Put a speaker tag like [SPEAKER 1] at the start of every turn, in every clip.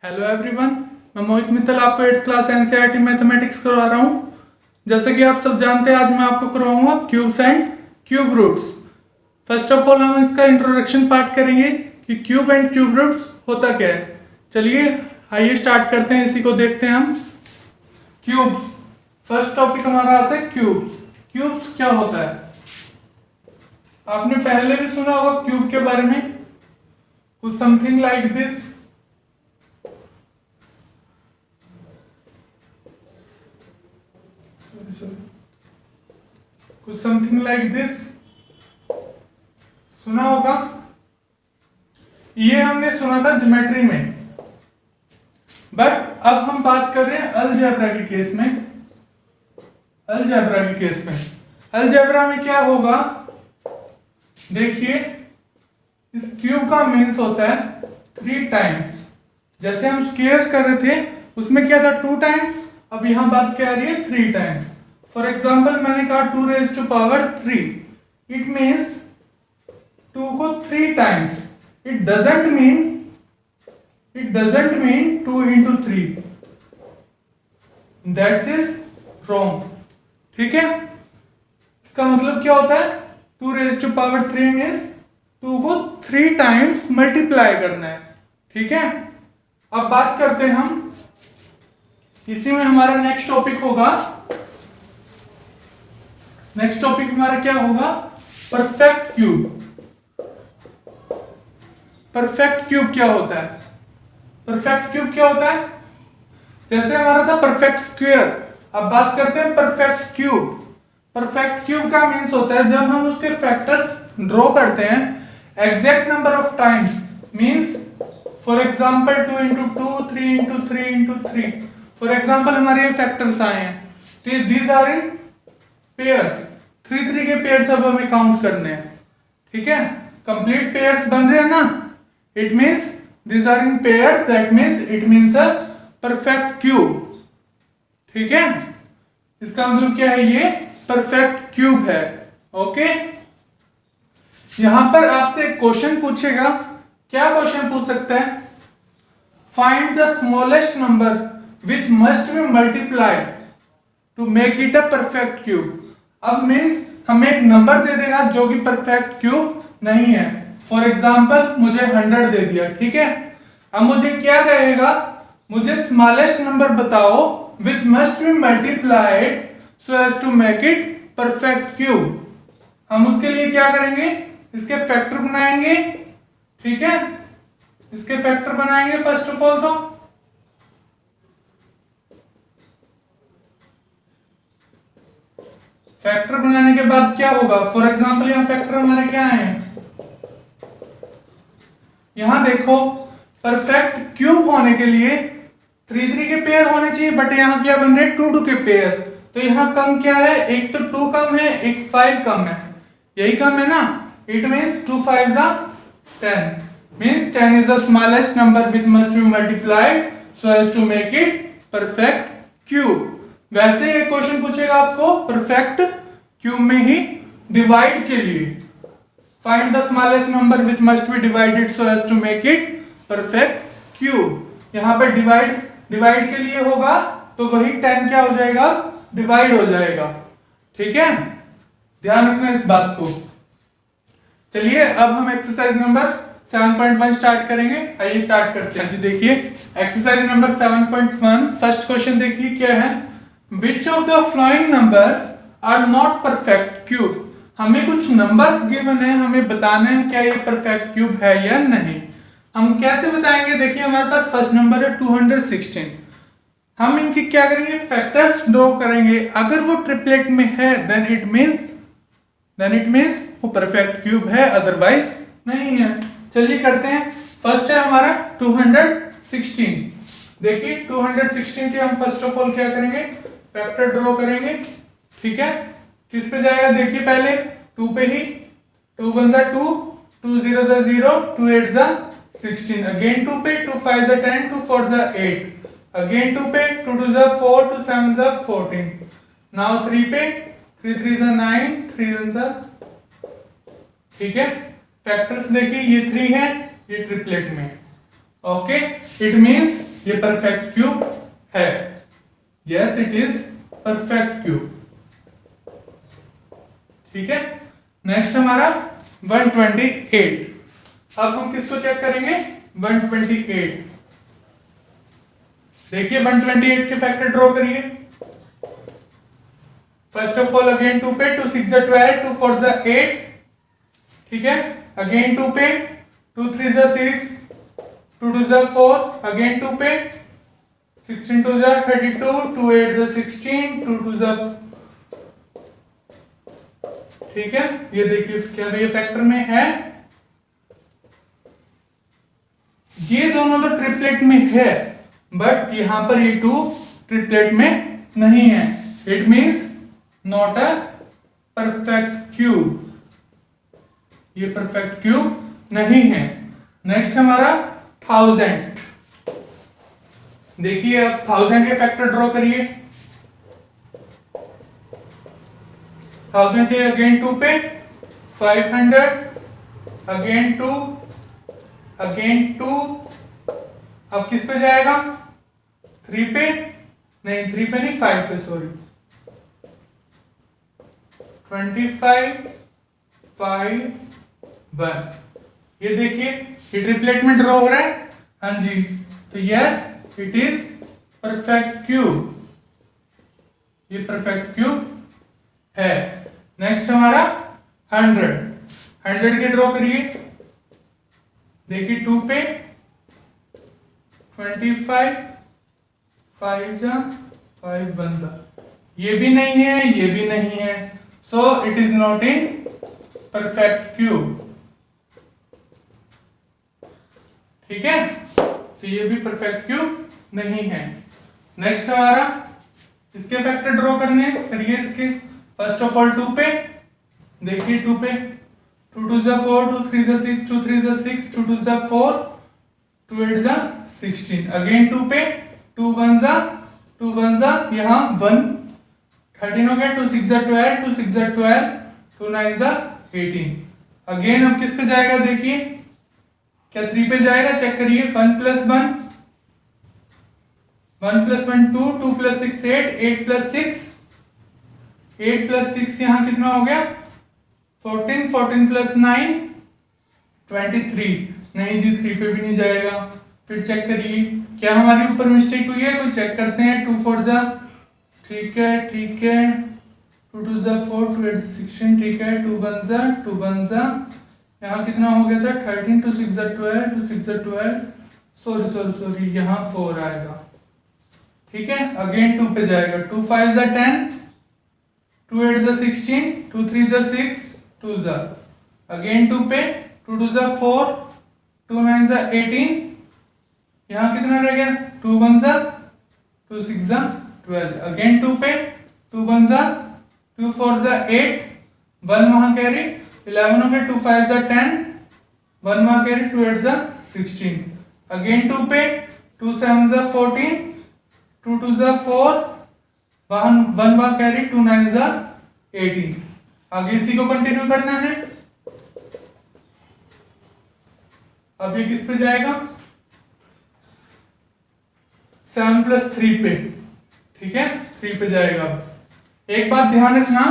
[SPEAKER 1] Hello everyone, मैं मोहित मित्तल आपको 8th class NCERT mathematics करवा रहा हूँ। जैसे कि आप सब जानते हैं, आज मैं आपको करवाऊंगा cubes and cube roots. First of all हम इसका इंट्रोडक्शन पार्ट करेंगे कि क्यूब एंड क्यूब रूट्स होता क्या है। चलिए आइए स्टार्ट करते हैं, इसी को देखते हैं हम। क्यूब्स, फर्स्ट टॉपिक हमारा आता है क्यूब्स। क्यूब्स क्या होता है, आपने पहले भी सुना होगा क्यूब के बारे में, कुछ समथिंग लाइक दिस। कुछ समथिंग लाइक दिस सुना होगा। ये हमने सुना था ज्योमेट्री में, बट अब हम बात कर रहे हैं अलजेब्रा के केस में। अलजेब्रा में क्या होगा, देखिए इस क्यूब का मीन्स होता है 3 टाइम्स। जैसे हम स्क्वायर कर रहे थे उसमें क्या था 2 टाइम्स, अब यहां बात क्या आ रही है 3 टाइम्स। फॉर एग्जाम्पल मैंने कहा 2 raised to power 3, it means 2 को 3 times. It doesn't mean 2 into 3, that's is wrong. ठीक है, इसका मतलब क्या होता है 2 raised to power 3 मीन्स 2 को 3 टाइम्स मल्टीप्लाई करना है। ठीक है, अब बात करते हैं हम, इसी में हमारा नेक्स्ट टॉपिक होगा। नेक्स्ट टॉपिक हमारा क्या होगा, परफेक्ट क्यूब। परफेक्ट क्यूब क्या होता है, परफेक्ट क्यूब क्या होता है, जैसे हमारा था परफेक्ट स्क्वायर, अब बात करते हैं परफेक्ट क्यूब। परफेक्ट क्यूब का मीन्स होता है जब हम उसके फैक्टर्स ड्रॉ करते हैं exact number of times, means for example 2 into 2, 3 into 3 into 3। For example हमारे ये फैक्टर्स आए हैं, तो दीज आर इन पेयर्स, 3 के पेयर्स अब हमें काउंट करने हैं। ठीक है, कंप्लीट पेयर्स बन रहे हैं ना, it means these are in pair, that means it means a perfect cube. ठीक है, इसका मतलब क्या है, ये परफेक्ट क्यूब है। ओके, यहां पर आपसे एक क्वेश्चन पूछेगा, क्या क्वेश्चन पूछ सकता है, find the smallest number which must be multiplied to make it a perfect cube. अब मीन्स हमें एक नंबर दे देगा जो कि परफेक्ट क्यूब नहीं है। फॉर एग्जाम्पल मुझे 100 दे दिया, ठीक है, अब मुझे क्या कहेगा, मुझे स्मॉलेस्ट नंबर बताओ which must be multiplied so as to make it perfect cube. हम उसके लिए क्या करेंगे, इसके फैक्टर बनाएंगे। ठीक है, इसके फैक्टर बनाएंगे फर्स्ट ऑफ ऑल। तो फैक्टर बनाने के बाद क्या होगा, फॉर एग्जांपल यहां फैक्टर हमारे क्या हैं, यहां देखो परफेक्ट क्यूब होने के लिए 3 के पेयर होने चाहिए, बट यहां क्या बन रहे हैं 2 के पेयर। तो यहां कम क्या है, एक तो 2 कम है, एक 5 कम है, यही कम है ना, it means 2 5 10, means 10 is the smallest number which must be multiplied so as to make it perfect cube. वैसे ये क्वेश्चन पूछेगा आपको परफेक्ट क्यूब में ही डिवाइड के लिए, find the smallest number which must be divided so as to make it perfect cube. यहां पर divide के लिए होगा तो वही 10 क्या हो जाएगा, डिवाइड हो जाएगा। ठीक है, ध्यान रखना इस बात को। चलिए अब हम एक्सरसाइज नंबर 7.1 स्टार्ट करेंगे, आइए स्टार्ट करते हैं जी। देखिए एक्सरसाइज नंबर 7.1, फर्स्ट क्वेश्चन देखिए क्या है, Which of the following numbers are not perfect cube। हमें कुछ नंबर्स गिवन है, हमें बताना है क्या ये परफेक्ट क्यूब है या नहीं। हम कैसे बताएंगे, देखिए हमारे पास फर्स्ट नंबर है 216, हम इनकी क्या करेंगे, फैक्टर्स ड्रॉ करेंगे। अगर वो ट्रिपलेट में है देन इट मींस वो परफेक्ट क्यूब है, अदरवाइज नहीं है। चलिए करते हैं, फर्स्ट है हमारा 216। देखिए 216 के हम फर्स्ट ऑफ ऑल क्या करेंगे, फैक्टर ड्रॉ करेंगे। ठीक है, किस पे जाएगा, देखिए पहले 2 पे ही, 2 1 जा 2, 2 0 जा 0, 2 8 जा 16, अगेन 2 पे, 2 5 जा 10, 2 4 जा 8, अगेन 2 पे, 2 2 जा 4, 2 7 जा 14, नाउ 3 पे, 3 3 जा 9, 3 1 जा। ठीक है, फैक्टर्स देखिए ये 3 है, ये ट्रिपलेट में। ओके, इट मींस ये परफेक्ट क्यूब है। Yes it is perfect cube. ठीक है, नेक्स्ट हमारा 128। अब हम किसको चेक करेंगे? 128। देखिए 128 के फैक्टर ड्रॉ करिए। फर्स्ट ऑफ ऑल अगेन 2 पे, 2 6 12, 2 4 8। ठीक है, अगेन 2 पे, 2 3 6, 2 2 4, अगेन 2 पे, 16 2 32, 2 8 16, 2 2 ठीक है, ये देखिए क्या ये फैक्टर में है। ये दोनों तो ट्रिपलेट में है, बट यहां पर ये 2 ट्रिपलेट में नहीं है। It means not a perfect cube. ये परफेक्ट क्यूब नहीं है। नेक्स्ट हमारा 1000। देखिए अब 1000 के फैक्टर ड्रॉ करिए। 1000 के अगेन 2 पे, 500, अगेन 2, अगेन 2। अब किस पे जाएगा? 3 पे नहीं, 3 पे नहीं, 5 पे, सॉरी। 25, 5, 1। ये देखिए ये ट्रिपलेट में ड्रॉ हो रहा है। हाँ जी, तो yes it is perfect cube. ये परफेक्ट क्यूब है। नेक्स्ट हमारा 100। 100 के ड्रॉ करिए। देखिए 2 पे, 25, 5 जा 5 1 जा। ये भी नहीं है, ये भी नहीं है, so it is not in perfect cube. ठीक है, तो ये भी परफेक्ट क्यूब नहीं है। नेक्स्ट हमारा इसके फैक्टर ड्रॉ करने करिए इसके। फर्स्ट ऑफ ऑल 2 पे, देखिए 2 पे, 2 2 4, 2 3 6, 2 3 6, 2 2 4, 2 8 16। अगेन 2 पे, 2 1 2 1 यहाँ 1, 13 हो गया, 2 6 12, 2 6 12, 2 9 18। अगेन अब किस पे जाएगा? देखिए क्या 3 पे जाएगा? चेक करिए। 1 + 1, 1 + 1 2, 2 + 6 8, 8 + 6, 8 + 6 यहाँ कितना हो गया? 14, 14 + 9 23। नहीं जी, 3 पे भी नहीं जाएगा। फिर चेक करिए क्या हमारी ऊपर मिस्टेक हुई है, कोई चेक करते हैं। 2 4 जा, ठीक है, ठीक है, 2 2 4, 2 8 16, ठीक है, 2 1 जा, 2 1 जा, यहाँ कितना हो गया था? 13, 2 6 12, 2 6 12, सॉरी सॉरी सॉरी, यहाँ 4 आएगा। ठीक है, अगेन 2 पे जाएगा। 2 5 जा 10, 2 8 जा 16, 2 3 जा 6, 2 जा, अगेन 2 पे, 2 2 जा 4, 2 9 जा 18, यहाँ कितना रह गया? 2 1 जा, 2 6 जा 12, अगेन 2 पे, 2 1 जा, 2 4 जा 8, 1 वहां कैरी, 11 हो गया, 2 5 जा 10, 1 वहां कैरी, 2 8 जा 16, अगेन 2 पे, 2 7 जा 14, 2 2 जा 4, 1 वहां कैरी, 2 9 जा 18। आगे इसी को कंटिन्यू करना है। अब ये किस पे जाएगा? 7 + 3 पे। ठीक है, 3 पे जाएगा। एक बात ध्यान रखना,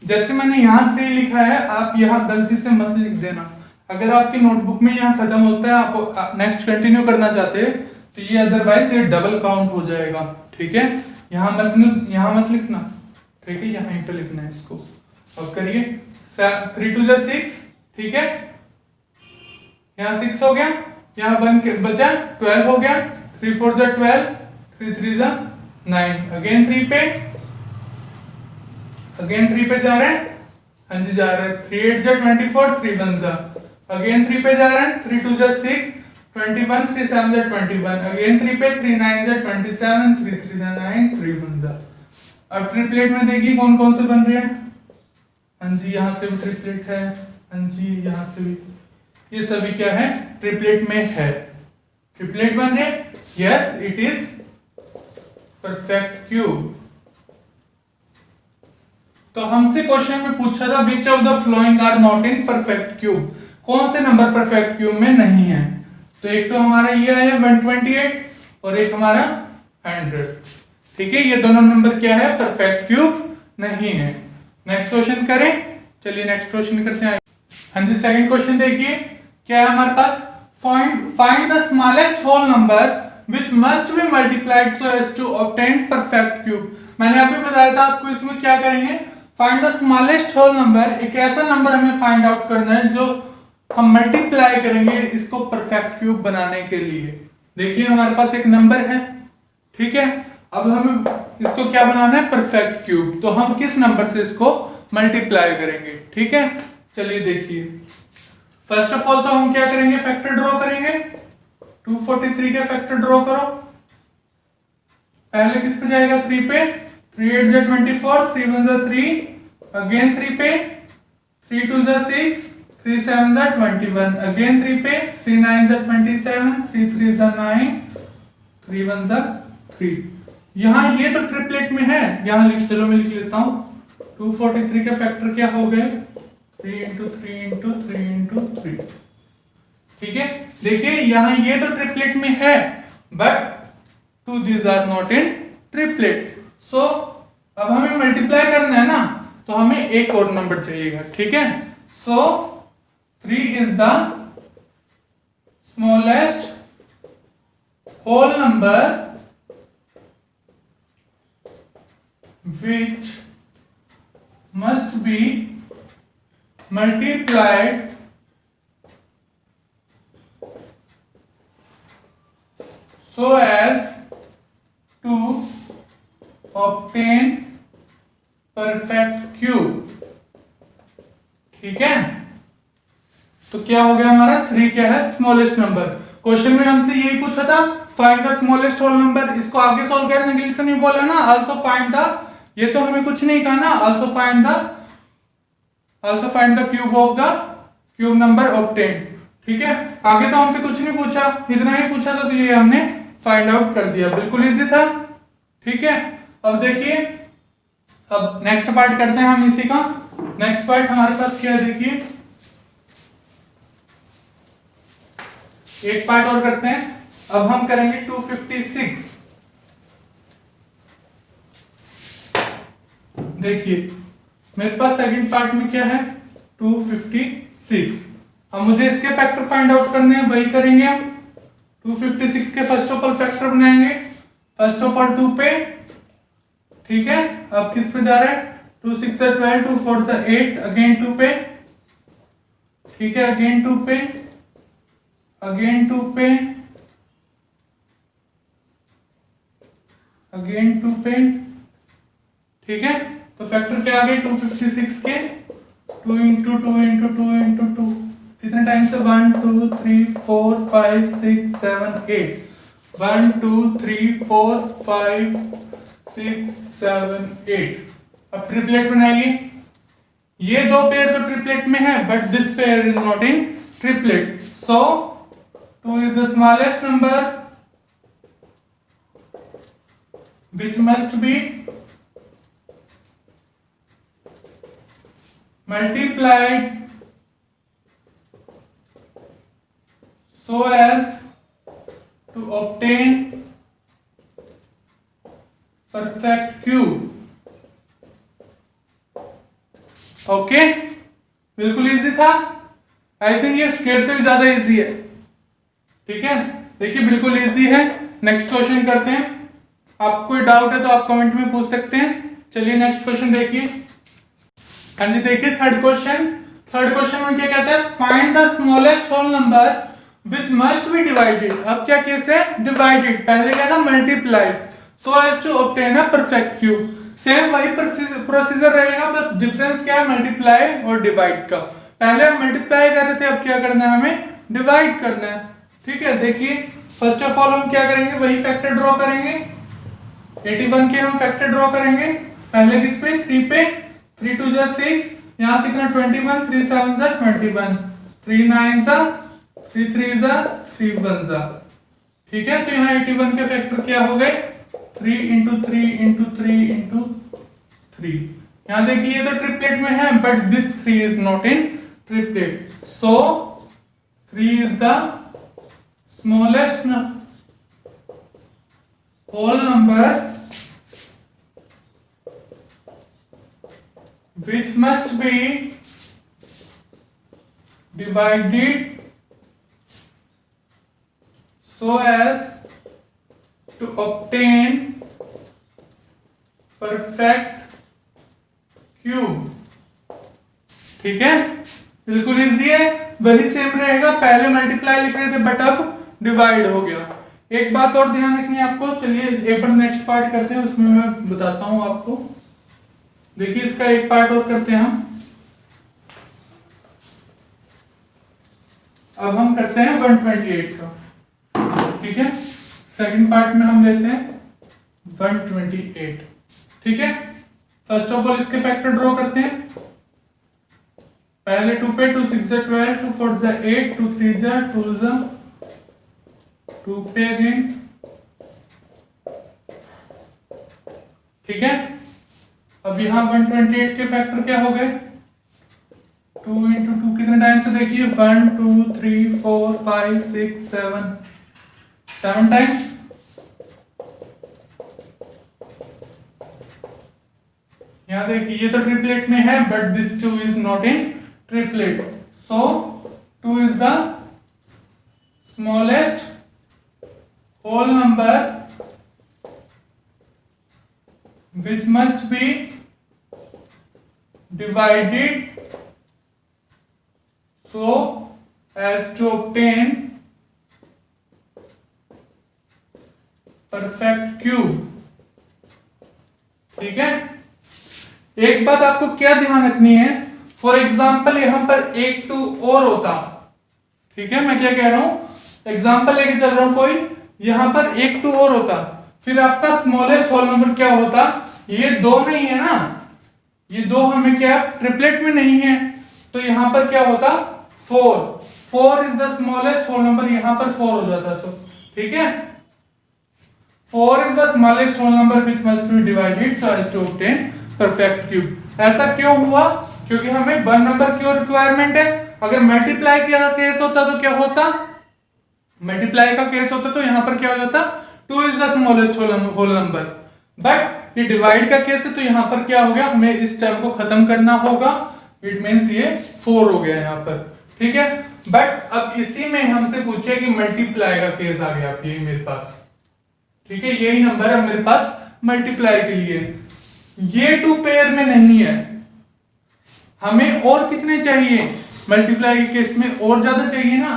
[SPEAKER 1] जैसे मैंने यहाँ 3 लिखा है, आप यहाँ गलती से मत लिख देना। अगर आपकी नोटबुक में यहाँ खत्म होता है, आप नेक्स्ट कंटिन्यू करना चाहते हैं, तो ये अदरवाइज ये डबल काउंट हो जाएगा। ठीक है, यहाँ मत लिखना। ठीक है, यहाँ पे लिखना है इसको। अब करिए 3 2 जा 6, ठीक है, यहाँ 6 हो गया, यहाँ 1 बचा, 12 हो गया, 3 4 जा 12, 3 3 जा 9, अगेन 3 पे, अगेन 3 पे जा रहे हैं। हाँ जी, जा रहे हैं। 3 8 जा 24, 3 1 जा, अगेन 3 पे जा रहे हैं। 3 2 जा 6, 21, 3 7 जा 21, अगेन 3 पे, 3 9 जा 27, 3 3 जा 9, 3 1 जा। अब ट्रिपलेट में देखिए कौन कौन से बन रहे हैं। हाँ जी, यहाँ से भी ट्रिपलेट है। हाँ जी, यहाँ से भी, ये सभी क्या है? ट्रिपलेट में है। ट्रिपलेट बन रहे, yes it is perfect cube. तो हमसे क्वेश्चन में पूछा था which of the following are not in perfect cube, कौन से नंबर परफेक्ट क्यूब में नहीं है। तो एक तो हमारा ये आया 128 और एक हमारा 100। ठीक है, ये दोनों नंबर क्या है, परफेक्ट क्यूब नहीं है। नेक्स्ट क्वेश्चन करें, चलिए नेक्स्ट क्वेश्चन करते हैं। हाँ जी, सेकंड क्वेश्चन देखिए क्या है हमारे पास, find the smallest whole number which must be multiplied so as to obtain perfect cube. मैंने अभी बताया था आपको इसमें क्या करेंगे, find the smallest whole number, एक ऐसा नंबर हमें फाइंड आउट करना है जो हम मल्टीप्लाई करेंगे इसको परफेक्ट क्यूब बनाने के लिए। देखिए हमारे पास एक नंबर है, ठीक है, अब हमें इसको क्या बनाना है, परफेक्ट क्यूब। तो हम किस नंबर से इसको मल्टीप्लाई करेंगे, ठीक है, चलिए देखिए। फर्स्ट ऑफ ऑल तो हम क्या करेंगे, फैक्टर ड्रॉ करेंगे। 243 के फैक्टर ड्रॉ करो। पहले किस पे जाएगा, 3 पे, 3 8 जा 24, 3 1 जा 3, अगेन 3 पे, 3 2 जा 6, 3 7 जा 21, अगेन 3 पे, 3 9 जा 27, 3 3 जा 9, 3 1 जा 3। यहाँ ये तो ट्रिपलेट में है, यहाँ लिख, चलो मैं लिख लेता हूँ। 243 के फैक्टर क्या हो गए, 3 into 3 into 3 into 3। ठीक है, देखिए यहाँ ये तो ट्रिपलेट में है, but 2 these are not in triplet। सो अब हमें मल्टीप्लाई करना है ना, तो हमें एक और नंबर चाहिएगा, ठीक है। सो 3 is the smallest whole number which must be multiplied so as to obtain perfect cube। ठीक है, तो क्या हो गया हमारा, 3 क्या है, स्मॉलेस्ट नंबर। क्वेश्चन में हमसे यही पूछा था, find the smallest whole number. इसको आगे सॉल्व करने के लिए तो नहीं बोला ना, आल्सो फाइंड द, ये तो हमें कुछ नहीं कहा ना, also find the cube of the cube number obtain. ठीक है, आगे तो हमसे कुछ नहीं पूछा, इतना ही पूछा था, तो ये हमने फाइंड आउट कर दिया, बिल्कुल इजी था। ठीक है, अब देखिए, अब नेक्स्ट पार्ट करते हैं हम इसी का। नेक्स्ट पार्ट हमारे पास क्या है, देखिए एक पार्ट और करते हैं। अब हम करेंगे 256। देखिए मेरे पास सेकंड पार्ट में क्या है, 256। अब मुझे इसके फैक्टर फाइंड आउट करने हैं, वही करेंगे हम। 256 के फर्स्ट ऑफ ऑल फैक्टर बनाएंगे। फर्स्ट ऑफ ऑल 2 पे, ठीक है, अब किस पे जा रहे हैं, 2 6 12, 2 4 8, अगेन 2 पे, ठीक है, अगेन 2 पे, अगेन 2 पे, अगेन 2 पे। ठीक है, तो फैक्टर क्या आ गए 256 के, 2 into 2 into 2 into 2, कितने टाइम से, 1 2 3 4 5 6 7 8, 1 2 3 4 5 6 7 8। अब ट्रिपलेट बनाइए। ये दो पेयर तो ट्रिपलेट में है, but this pair is not in triplet. So 2 is the smallest number which must be multiplied so as to obtain perfect cube। Okay, बिल्कुल इजी था। आई थिंक ये स्क्वायर से भी ज्यादा इजी है। ठीक है, देखिए बिल्कुल इजी है। नेक्स्ट क्वेश्चन करते हैं। आपको कोई डाउट है तो आप कमेंट में पूछ सकते हैं। चलिए नेक्स्ट क्वेश्चन देखिए। हाँ जी, देखिए थर्ड क्वेश्चन। थर्ड क्वेश्चन में क्या कहता है, find the smallest whole number which must be divided. अब क्या केस है, डिवाइडेड, पहले क्या था multiplied, so as to obtain a perfect cube. Same वही प्रोसीजर रहेगा, बस डिफरेंस क्या है मल्टीप्लाई और डिवाइड का। पहले हम मल्टीप्लाई कर रहे थे, अब क्या करना है, हमें डिवाइड करना है। ठीक है, देखिए फर्स्ट ऑफ ऑल हम क्या करेंगे, वही फैक्टर ड्रॉ करेंगे। 81 के हम फैक्टर ड्रॉ करेंगे। पहले किस पे, 3 पे, 3 2 जा 6, यहाँ कितना 21, 3 7 जा 21, 3 9 जा, 3 3 जा, 3 1 जा। ठीक है, तो यहाँ 81 के फैक्टर क्या हो गए, 3 into 3 into 3 into 3। यहाँ देखिए ये तो ट्रिपलेट में है, but this 3 is not in triplet, so 3 is the smallest whole number which must be divided so as to obtain perfect cube। ठीक है, बिल्कुल इजी है, वही सेम रहेगा, पहले मल्टीप्लाई लिख रहे थे बट अब डिवाइड हो गया। एक बात और ध्यान रखनी है आपको, चलिए एक बार नेक्स्ट पार्ट करते हैं, उसमें मैं बताता हूं आपको। देखिए इसका एक पार्ट और करते हैं हम। अब हम करते हैं 128 का, ठीक है। सेकंड पार्ट में हम लेते हैं 128, ठीक है। फर्स्ट ऑफ ऑल इसके फैक्टर ड्रॉ करते हैं। पहले 2 पे 2 6 12, 2 4 8, 2 3 2 2 पे अगेन, ठीक है। अब यहां 128 के फैक्टर क्या हो गए, 2 इंटू 2 कितने टाइम से देखिए, 1 2 3 4 5 6 7 टाइम्स। यहां देखिए ये तो ट्रिपलेट में है but this 2 is not in triplet, so 2 is the smallest whole number which must be divided so as to obtain perfect cube। ठीक है, एक बात आपको क्या ध्यान रखनी है, फॉर एग्जाम्पल यहां पर 1 2 और होता, ठीक है। मैं क्या कह रहा हूं, एग्जाम्पल लेके चल रहा हूं कोई, यहां पर 1 2 और होता, फिर आपका स्मॉलेस्ट होल नंबर क्या होता, ये 2 नहीं है ना, ये 2 हमें क्या ट्रिपलेट में नहीं है, तो यहां पर क्या होता 4 is the smallest whole number, यहां पर 4 हो जाता, तो ठीक है। 4 is the smallest whole number which must be divided so as to obtain perfect cube. ऐसा क्यों हुआ, क्योंकि हमें 1 नंबर की रिक्वायरमेंट है। अगर मल्टीप्लाई का केस होता तो क्या होता, मल्टीप्लाई का केस होता तो यहां पर क्या हो जाता, 2 is the smallest whole number, but ये डिवाइड का केस है तो यहां पर क्या हो गया, हमें इस टर्म को खत्म करना होगा, इट मींस ये 4 हो गया यहां पर, ठीक है। बट अब इसी में हमसे पूछे कि मल्टीप्लाई का केस आ गया, यही मेरे पास, ठीक है, यही नंबर है मेरे पास मल्टीप्लाई के लिए, ये 2 पेयर में नहीं है, हमें और कितने चाहिए, मल्टीप्लाई के केस में और ज्यादा चाहिए ना,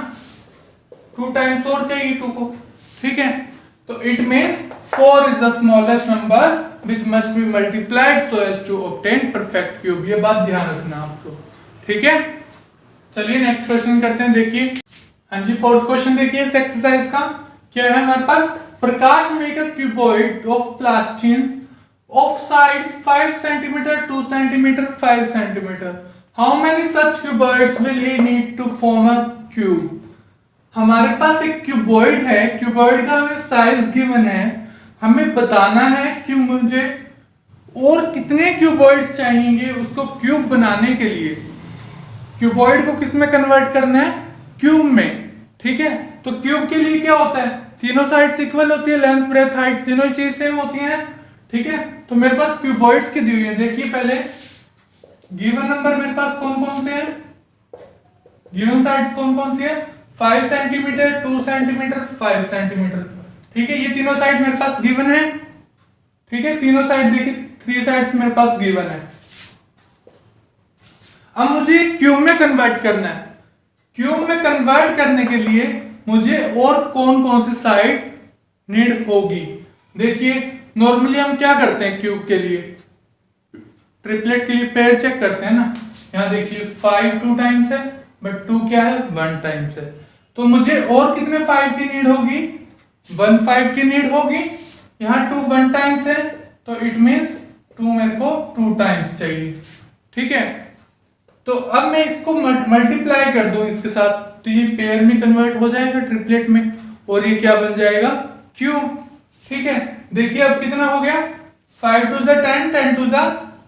[SPEAKER 1] 2 टाइम्स और चाहिए 2 को, ठीक है। तो it means 4 is the smallest number which must be multiplied so as to obtain perfect cube, ये बात ध्यान रखना आपको, ठीक है। चलिए नेक्स्ट क्वेश्चन करते हैं, देखिए। हाँ जी, फोर्थ क्वेश्चन देखिए इस एक्सरसाइज का, क्या है हमारे पास, Prakash make a cuboid of plasticine of sides 5 cm, 2 cm, 5 cm. How many such cuboids will he need to form a cube? हमारे पास एक क्यूबॉइड है, क्यूबॉइड का हमें साइज गिवन है, हमें बताना है कि मुझे और कितने क्यूबॉइड्स चाहिए उसको क्यूब बनाने के लिए। क्यूबॉइड को किस में कन्वर्ट करना है, क्यूब में, ठीक है। तो क्यूब के लिए क्या होता है, तीनों साइड्स इक्वल होती है, लेंथ ब्रेथ हाइट तीनों ही चीज सेम होती है, ठीक है। तो मेरे पास क्यूबॉइड्स की दी हुई है, देखिए पहले गिवन नंबर मेरे पास कौन कौन से हैं, गिवन साइड्स कौन कौन सी है, 5 सेंटीमीटर, 2 सेंटीमीटर, 5 सेंटीमीटर, ठीक है। ये तीनों साइड मेरे पास गिवन है, ठीक है, तीनों साइड देखिए 3 साइड्स मेरे पास गिवन है। अब मुझे क्यूब में कन्वर्ट करना है, क्यूब में कन्वर्ट करने के लिए मुझे और कौन कौन सी साइड नीड होगी। देखिए नॉर्मली हम क्या करते हैं क्यूब के लिए, ट्रिपलेट के लिए पेयर चेक करते हैं ना, यहां देखिए 5 2 टाइम्स है बट 2 क्या है 1 टाइम्स है, तो मुझे और कितने 5 की नीड होगी, 1 5 की नीड होगी, यहां 2 1 टाइम्स है तो इट मींस 2 मेरे को 2 टाइम्स चाहिए, ठीक है। तो अब मैं इसको मल्टीप्लाई कर दूं इसके साथ तो ये पेयर में कन्वर्ट हो जाएगा ट्रिपलेट में, और ये क्या बन जाएगा क्यूब, ठीक है। देखिए अब कितना हो गया, 5 2 10, 10 2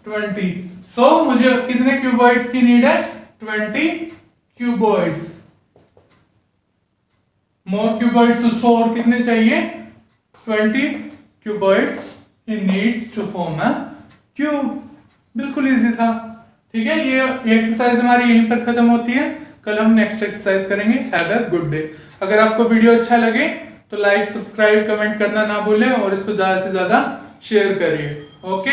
[SPEAKER 1] 20, सो मुझे कितने क्यूबॉइड्स की नीड है, 20 क्यूबॉइड्स, मोर क्यूबॉइड्स उसको और कितने चाहिए, 20 cuboid he needs to form a cube। बिल्कुल इजी था। ठीक है, ये एक्सरसाइज हमारी यहीं पर खत्म होती है। कल हम नेक्स्ट एक्सरसाइज करेंगे। Have a good day. अगर आपको वीडियो अच्छा लगे तो लाइक, सब्सक्राइब, कमेंट करना ना भूलें और इसको ज्यादा से ज्यादा शेयर करिए। ओके।